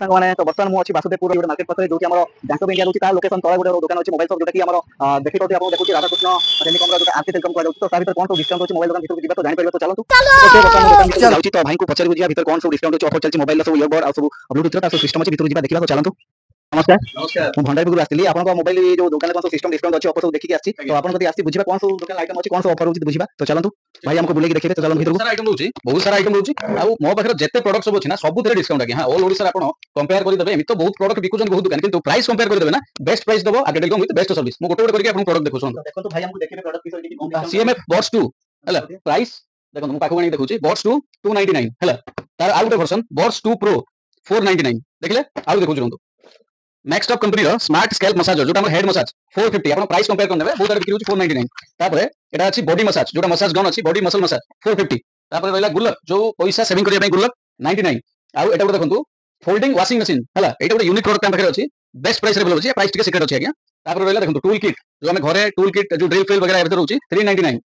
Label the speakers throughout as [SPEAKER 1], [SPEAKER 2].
[SPEAKER 1] ସାଙ୍ଗମାନେ ତ ବର୍ତ୍ତମାନ ମୁଁ ଅଛି ବାସୁଦେବପୁର ଗୋଟେ ମାର୍କେଟ ପାଖରେ ଯୋଉଠି ଆମର ବ୍ୟାଙ୍କ ଅଫ ଇଣ୍ଡିଆ ରହୁଛି ତା ଲୋକେସନ ତଳେ ଗୋଟେ ଦୋକାନ ଅଛି ମୋବାଇଲ ସପ୍ ଯୋଉଟା କି ଆମର ଦେଖିପାରୁଥିବେ ଆପଣ ଦେଖୁଛି ରାଧାକୃଷ୍ଣ ଟେଲିକମର ଯୋଉଟା ଆରତି ଟେଲିକମ କୁହାଯାଉଛି ତ ତା ଭିତରେ କଣ ସବୁ ଡିସକାଉଣ୍ଟ ଅଛି ମୋବାଇଲ ଦୋକାନ ଭିତରକୁ ଯିବା ତ ଜାଣିପାରିବା ତ ଚାଲନ୍ତୁ ଓକେ ବର୍ତ୍ତମାନ ଦୋକାନ ଭିତରକୁ ଯାଉଛି ତ ଭାଇଙ୍କୁ ପଚାରିବୁ ଯିବା ଭିତରେ କଣ ସବୁ ଡିସକାଉଣ୍ଟ ଅଛି ଅଫର ଚାଲିଛି ମୋବାଇଲ ସବୁ ଇୟରବଡ ଆଉ ସବୁ ବ୍ଲୁଟୁଥ ତା ସବୁ ସିଷ୍ଟମ ଅଛି ଭିତରକୁ ଯିବା ଦେଖିବା ତ ଚାଲନ୍ତୁ नमस्कार
[SPEAKER 2] नमस्कार
[SPEAKER 1] ମୁଁ ଭଣ୍ଡାରୀପୁରରୁ ଆସିଥିଲି ଆପଣଙ୍କ ମୋବାଇଲ जो ଦୋକାନରେ କଣ ସବୁ ସିଷ୍ଟମ ଡିସକାଉଣ୍ଟ ଅଛି ଅଫର ସବୁ ଦେଖିକି ଆସିଛି ତ ଆପଣ ଯଦି ଆସିଛି ବୁଝିବା କଣ ସବୁ ଦୋକାନ ଆଇଟମ ଅଛି କଣ ସବୁ ଅଫର ରହୁଛି ବୁଝିବା ତ ଚାଲନ୍ତୁ ଭାଇ हमको ବୁଲେଇକି ଦେଖେଇବେ ତ ଚାଲନ୍ତୁ ଭିତରକୁ
[SPEAKER 2] बहुत सारा आइटम रोची आ मो पाखरे जेते प्रोडक्ट सब अछि ना सब थरे डिस्काउंट आके हां ऑल ओडिसा आपण कंपेयर करि देबे एमि तो बहुत प्रोडक्ट बिकुछन बहुत दुकान किंतु प्राइस कंपेयर करि देबे ना बेस्ट प्राइस दबो आगे टेलिकम विथ बेस्ट सर्विस मो गोटे गोटे करके आपण प्रोडक्ट देखो
[SPEAKER 1] तो देखो भाई हमको देखिए प्रोडक्ट विषय की कौन
[SPEAKER 2] सीएमएफ बॉट्स 2 हला प्राइस देखो मो पाखो आनी देखुची बॉट्स 2 299 हला तार आउट वर्जन बॉट्स 2 प्रो 499 देखले आउ देखो जरंतु नेक्स्ट अप कंपनी रो स्मार्ट स्कैल्प मसाज जोटा हमर हेड मसाज 450 आपण प्राइस कंपेयर करनेबे बहुत सारा बिक्री होची 499 तापरे एटा अछि बॉडी मसाज जोटा मसाज गन अछि बॉडी मसल मसाज 450 तापरे रहला गुल्लक जो पैसा सेविंग करिया पई गुल्लक 99 आउ एटा गोटे देखंतु फोल्डिंग वाशिंग मशीन हला एटा गोटे यूनिक प्रोडक्ट हम पाखरे अछि बेस्ट प्राइस रे अछि प्राइस टिके सिक्रेट अछि आज्ञा तापरे रहला देखंतु टूल किट जो हम घरे टूल किट जो ड्रिल फेल वगैरह एबे रहउची 399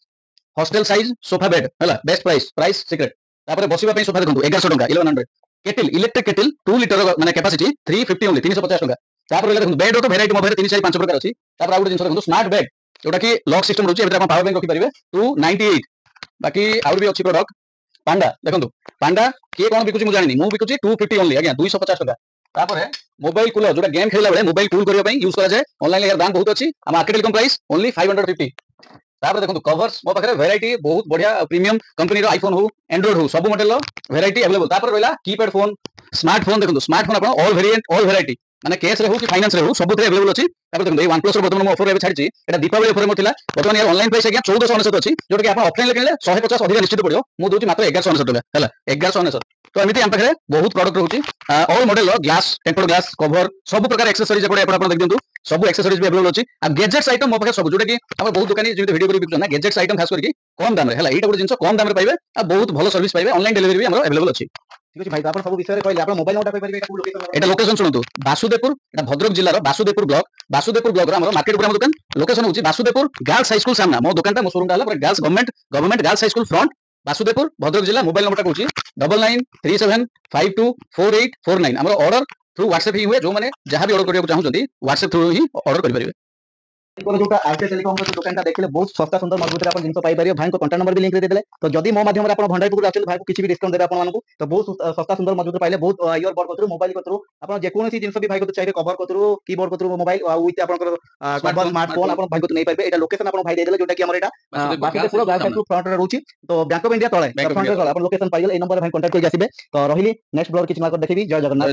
[SPEAKER 2] हॉस्टल साइज सोफा बेड हला बेस्ट प्राइस प्राइस सिक्रेट तापरे बसिबा पई सोफा देखंतु 1100 टंका 1100 केटल इलेक्ट्रिक केटल 2 लीटर माने कैपेसिटी 350 ओनली 350 टंका तापर देखो बेड तो भेराइटी मोबाइल 3 4 5 प्रकार अछि तापर आउट जिंस देखो स्मार्ट बैग जोटा कि लॉक सिस्टम रहउची एबे आपण पावर बैंक रखि परिबे 298 बाकी आउट भी अछि प्रोडक्ट पांडा देखंतु पांडा के कोन बिकुची मु जानिनी मु बिकुची 250 ओनली आज्ञा 250 टका तापर मोबाइल कूलर जोटा गेम खेलला बेले मोबाइल कूल करिया पई यूज करा जाय ऑनलाइन यार दाम बहुत अछि आ मार्केट टेलिकम प्राइस ओनली 550 तापर देखंतु कवर्स मो पाखरे वैरायटी बहुत बढ़िया प्रीमियम कंपनी रो आईफोन हो एंड्रॉइड हो सब मॉडल रो वैरायटी अवेलेबल तापर रहला कीपैड फोन स्मार्टफोन देखंतु स्मार्टफोन आपण ऑल वेरिएंट ऑल वैरायटी माने केस रे हो कि फाइनेंस रे हो सब थे अवेलेबल अछि तापर देखंतु ए OnePlus रो वर्तमान ऑफर एबे छाडीची एटा दीपावली ऑफर मोथिला वर्तमान यार ऑनलाइन प्राइस आज्ञा 1499 अछि जोटा कि आपण ऑफलाइन ले किनले 150 अधिक निश्चित पड़ियो मु दोची मात्र 1199 टका हला 1199 तो एमिति हम पाखरे बहुत प्रोडक्ट रहउची ऑल मॉडल रो ग्लास टेम्पर्ड ग्लास कवर सब प्रकार एक्सेसरीज एपडे आपण देख दियंतु सब एक्सेसरीज भी अवेलेबल अछि आ गैजेट्स आइटम मो पाखे सब जोटा कि हम बहुत दुकानी जे वीडियो करी बिकना गैजेट्स आइटम खास करके कम दाम रे हला एटा गोटे जिंस कम दाम रे पाइबे आ बहुत भलो सर्विस पाइबे ऑनलाइन डिलीवरी भी हमर अवेलेबल अछि
[SPEAKER 1] ठीक अछि भाई तो आपण सब विषय रे कहले आपण मोबाइल नंबर कहि परिबे एटा लोकेशन
[SPEAKER 2] एटा लोकेशन सुनतु बासुदेवपुर एटा भद्रक जिल्ला रो बासुदेवपुर ब्लॉक रो हमर मार्केट ऊपर हम दुकान लोकेशन होची बासुदेवपुर गर्ल्स हाई स्कूल सामना मो दुकान ता मो शोरूम ता हला पर girls government girls high school front Basudevpur Bhadrak जिल्ला मोबाइल नंबर ता कहूची 9937524849 हमर ऑर्डर थ्रू व्हाट्सएप ही हुए जो माने जहां भी ऑर्डर करिया चाहउछंती व्हाट्सएप थ्रू ही ऑर्डर करि परिबे
[SPEAKER 1] को जोटा आरती टेलिकम को दुकान ता देखले बहुत सस्ता सुंदर मजबूत रे आपण जिंस पाई परियो भाई को कांटेक्ट नंबर भी लिंक रे देले तो जदी मो माध्यम रे आपण भंडारीपुर आछन भाई को किछि भी डिस्काउंट देबे आपण मानकु तो बहुत सस्ता सुंदर मजबूत पाइले बहुत इयर बड कतरु मोबाइल कतरु आपण जे कोनोसी जिंस भी भाई को चाहिए कवर कतरु कीबोर्ड कतरु मोबाइल विथ आपण कवर स्मार्टफोन आपण भाई को नै पाइबे एटा लोकेशन आपण भाई दे देले जोटा कि हमर एटा Basudevpur girls high school front रे रहउची तो बैंक ऑफ इंडिया तळे फ्रंट रे तळे आपण लोकेशन पाइले ए नंबर भाई कांटेक्ट करि आसीबे तो रहिली नेक्स्ट ब्लॉग किछि मार्केट देखिबी जय जगन्नाथ